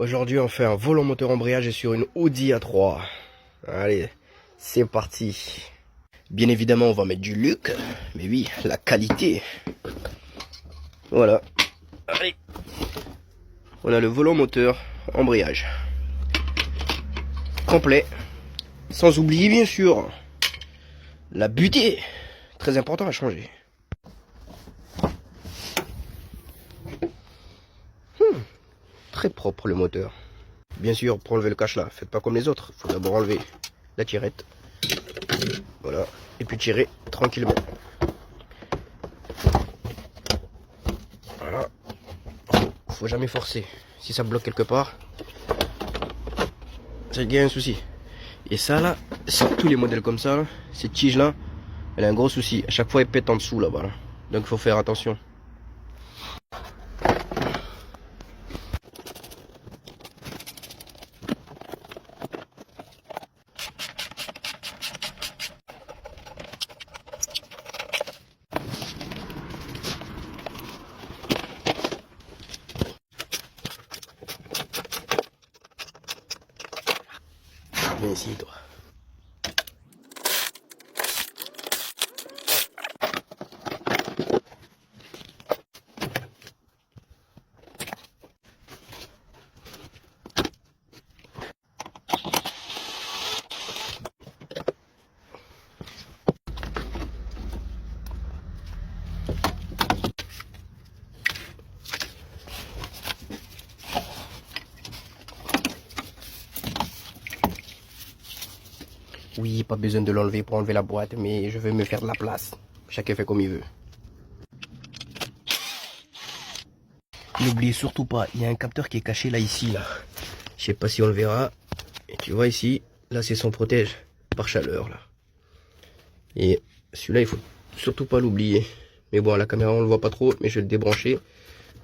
Aujourd'hui, on fait un volant moteur embrayage sur une Audi A3. Allez, c'est parti. Bien évidemment, on va mettre du Luc. Mais oui, la qualité. Voilà. Allez. On a le volant moteur embrayage. Complet. Sans oublier, bien sûr, la butée. Très important à changer. Très propre le moteur. Bien sûr, pour enlever le cache-là, faites pas comme les autres. Il faut d'abord enlever la tirette. Voilà. Et puis tirer tranquillement. Voilà. Faut jamais forcer. Si ça bloque quelque part, ça y a un souci. Et ça là, sur tous les modèles comme ça, là, cette tige là, elle a un gros souci. À chaque fois, elle pète en dessous là-bas. Là. Donc il faut faire attention. Viens ici, toi. Oui, pas besoin de l'enlever pour enlever la boîte, mais je veux me faire de la place. Chacun fait comme il veut. N'oubliez surtout pas, il y a un capteur qui est caché là, ici, là. Je sais pas si on le verra. Et tu vois ici, là c'est son protège par chaleur, là. Et celui-là, il faut surtout pas l'oublier. Mais bon, à la caméra, on le voit pas trop, mais je vais le débrancher.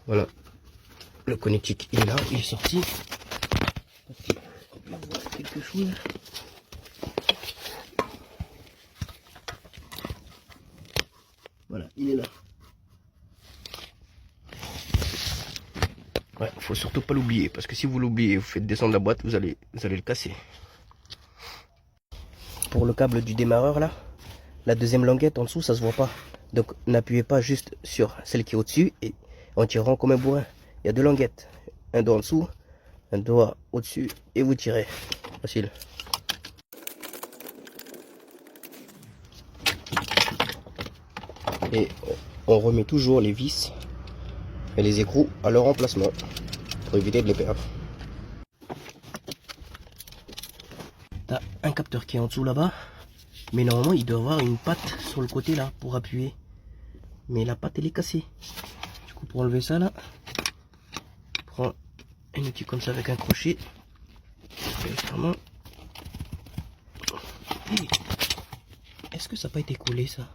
Voilà. Le connectique, il est là, il est sorti. On va voir quelque chose. Voilà, il est là. Ouais, faut surtout pas l'oublier, parce que si vous l'oubliez, vous faites descendre la boîte, vous allez le casser. Pour le câble du démarreur là, la deuxième languette en dessous, ça se voit pas. Donc n'appuyez pas juste sur celle qui est au-dessus et en tirant comme un bourrin. Il y a deux languettes, un doigt en dessous, un doigt au-dessus et vous tirez. Facile. Et on remet toujours les vis et les écrous à leur emplacement pour éviter de les perdre. T'as un capteur qui est en dessous là-bas, mais normalement il doit avoir une patte sur le côté là pour appuyer. Mais la patte elle est cassée. Du coup pour enlever ça là, prends un outil comme ça avec un crochet. Est-ce que ça n'a pas été collé ça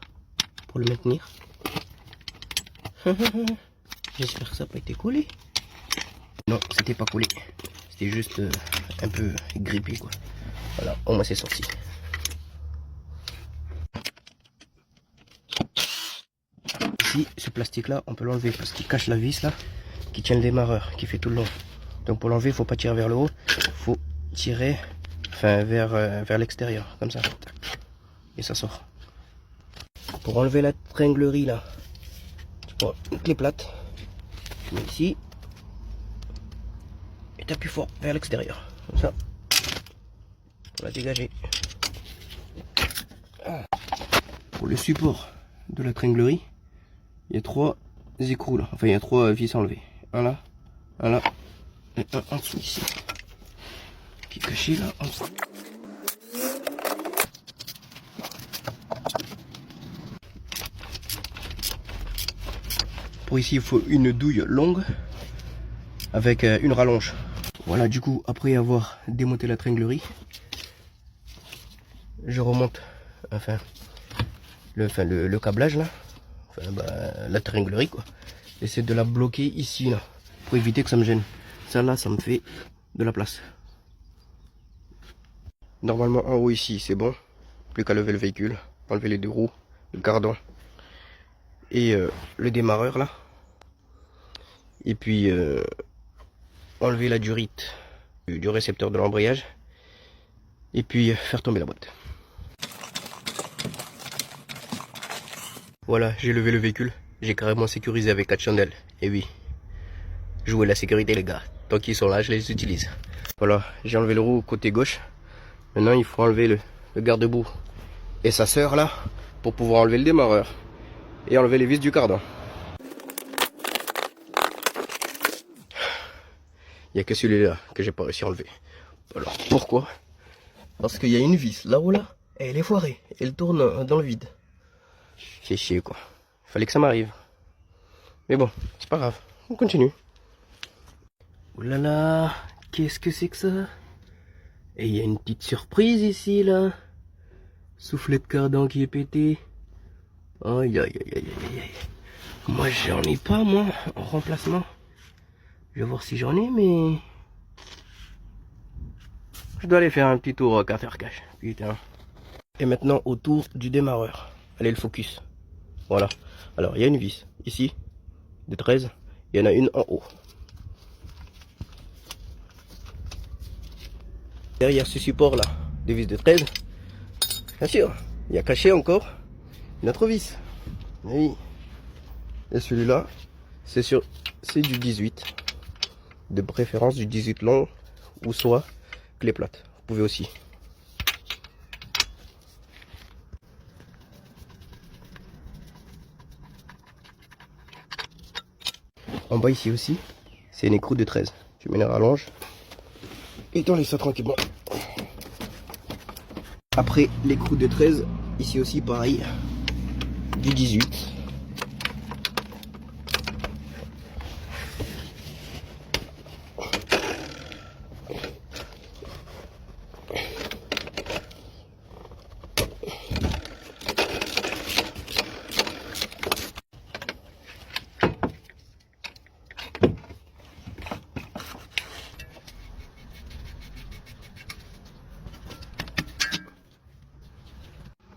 pour le maintenir? J'espère que ça n'a pas été collé. Non, c'était pas collé. C'était juste un peu grippé quoi. Voilà, au moins c'est sorti. Ici, ce plastique là, on peut l'enlever parce qu'il cache la vis là, qui tient le démarreur, qui fait tout le long. Donc pour l'enlever, il faut pas tirer vers le haut, faut tirer vers l'extérieur, comme ça. Et ça sort. Pour enlever la tringlerie là, tu prends une clé plate, tu mets ici, et tu appuies fort vers l'extérieur, comme ça. On va dégager. Pour le support de la tringlerie, il y a trois écrous là, enfin il y a trois vis enlevées. Un là, et un en dessous ici. Qui est caché là en dessous. Pour ici, il faut une douille longue avec une rallonge. Voilà, du coup, après avoir démonté la tringlerie, je remonte le câblage là, la tringlerie quoi. J'essaie de la bloquer ici là, pour éviter que ça me gêne. Ça là, ça me fait de la place. Normalement en haut ici, c'est bon. Plus qu'à lever le véhicule, enlever les deux roues, le gardon et le démarreur là. Et puis enlever la durite du récepteur de l'embrayage et puis faire tomber la boîte. Voilà, j'ai levé le véhicule, j'ai carrément sécurisé avec 4 chandelles. Et oui, jouer la sécurité les gars, tant qu'ils sont là je les utilise. Voilà, j'ai enlevé le roue côté gauche. Maintenant il faut enlever le garde-boue et sa sœur là pour pouvoir enlever le démarreur et enlever les vis du cardan. Il n'y a que celui-là que j'ai pas réussi à enlever. Alors pourquoi? Parce qu'il y a une vis là-haut là, et elle est foirée, elle tourne dans le vide. C'est chier quoi. Il fallait que ça m'arrive. Mais bon, c'est pas grave, on continue. Ouh là là, qu'est-ce que c'est que ça? Et il y a une petite surprise ici là. Soufflet de cardan qui est pété. Aïe aïe aïe aïe aïe aïe. Moi j'en ai pas moi en remplacement. Je vais voir si j'en ai mais... Je dois aller faire un petit tour au Carter Cash. Putain. Et maintenant au tour du démarreur. Allez le focus. Voilà. Alors il y a une vis ici. De 13. Il y en a une en haut. Derrière ce support là. Des vis de 13. Bien sûr. Il y a caché encore une autre vis. Oui. Et celui-là. C'est du 18. De préférence du 18 long. Ou soit clé plate. Vous pouvez aussi. En bas ici aussi, c'est une écrou de 13. Tu mets les rallonges et t'enlèves ça tranquillement. Après l'écrou de 13, ici aussi pareil, du 18.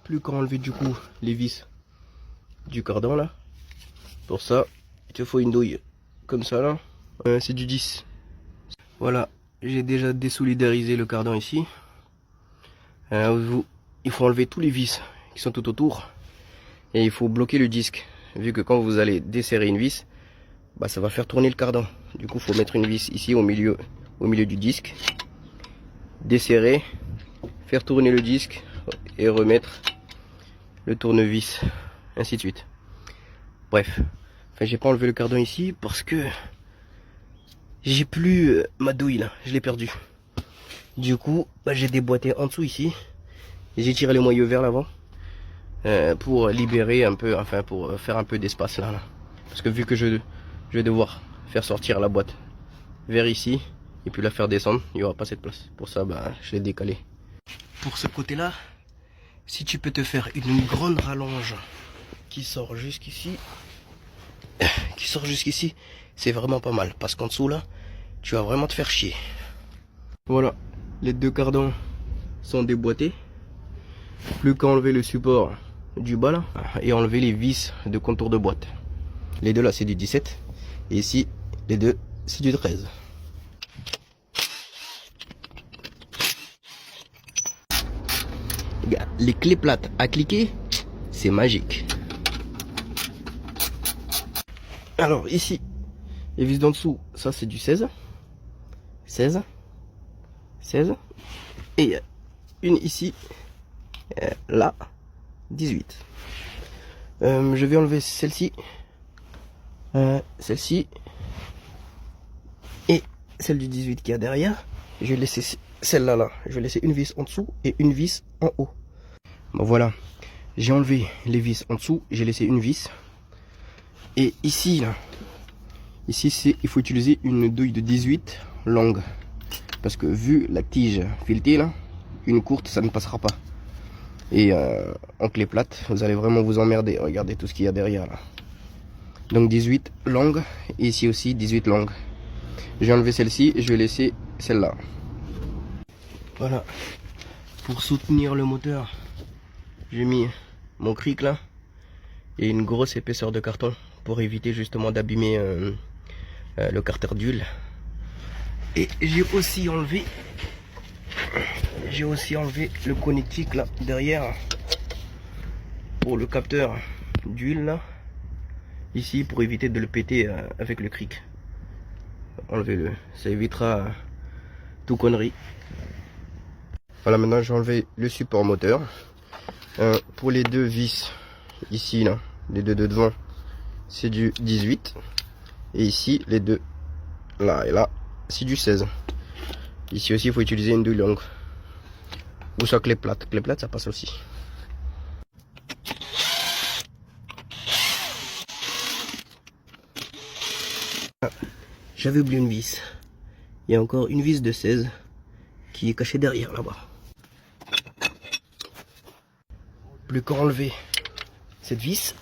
Plus qu'à enlever du coup les vis du cardan là. Pour ça, il te faut une douille comme ça là. C'est du 10. Voilà, j'ai déjà désolidarisé le cardan ici. Il faut enlever tous les vis qui sont tout autour. Et il faut bloquer le disque. Vu que quand vous allez desserrer une vis, bah, ça va faire tourner le cardan. Du coup, il faut mettre une vis ici au milieu du disque. Desserrer, faire tourner le disque et remettre le tournevis, ainsi de suite. Bref, enfin, j'ai pas enlevé le cardan ici parce que j'ai plus ma douille là, je l'ai perdu. Du coup, bah, j'ai déboîté en dessous ici. J'ai tiré les moyeux vers l'avant pour libérer un peu, enfin pour faire un peu d'espace là. Parce que vu que je vais devoir faire sortir la boîte vers ici et puis la faire descendre, il n'y aura pas cette place. Pour ça, bah, je l'ai décalé. Pour ce côté là, si tu peux te faire une grande rallonge qui sort jusqu'ici, c'est vraiment pas mal. Parce qu'en dessous là, tu vas vraiment te faire chier. Voilà, les deux cardans sont déboîtés. Plus qu'à enlever le support du bas là et enlever les vis de contour de boîte. Les deux là c'est du 17 et ici les deux c'est du 13. Les clés plates à cliquer, c'est magique. Alors ici, les vis d'en dessous, ça c'est du 16. 16. 16. Et une ici, là, 18. Je vais enlever celle-ci. Celle-ci. Et celle du 18 qui est derrière. Je vais laisser celle-là, là. Je vais laisser une vis en dessous et une vis en haut. Bon voilà, j'ai enlevé les vis en dessous, j'ai laissé une vis. Et ici, là, ici il faut utiliser une douille de 18 longue. Parce que vu la tige filetée là, une courte ça ne passera pas. Et en clé plate, vous allez vraiment vous emmerder. Regardez tout ce qu'il y a derrière là. Donc 18 longues, et ici aussi 18 longues. J'ai enlevé celle-ci, je vais laisser celle-là. Voilà, pour soutenir le moteur, j'ai mis mon cric là et une grosse épaisseur de carton pour éviter justement d'abîmer le carter d'huile. Et j'ai aussi enlevé le connectique là derrière pour le capteur d'huile là, ici, pour éviter de le péter avec le cric. Enlevez-le, ça évitera tout connerie. Voilà, maintenant j'ai enlevé le support moteur. Pour les deux vis ici là, les deux de devant, c'est du 18, et ici les deux là et là c'est du 16. Ici aussi il faut utiliser une douille longue ou soit clé plate ça passe aussi. J'avais oublié une vis, il y a encore une vis de 16 qui est cachée derrière là-bas. Plus qu'à enlever cette vis.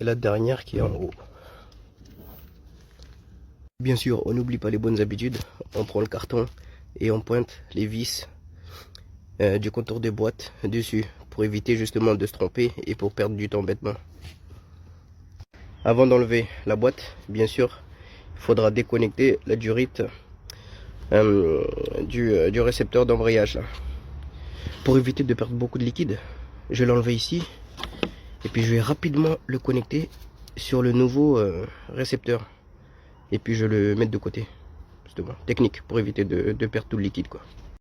Et la dernière qui est en haut. Bien sûr, on n'oublie pas les bonnes habitudes. On prend le carton et on pointe les vis du contour des boîtes dessus pour éviter justement de se tromper et pour perdre du temps bêtement. Avant d'enlever la boîte, bien sûr, il faudra déconnecter la durite du récepteur d'embrayage là. Pour éviter de perdre beaucoup de liquide, je vais l'enlever ici et puis je vais rapidement le connecter sur le nouveau récepteur et puis je le mets de côté, justement, technique pour éviter de perdre tout le liquide quoi.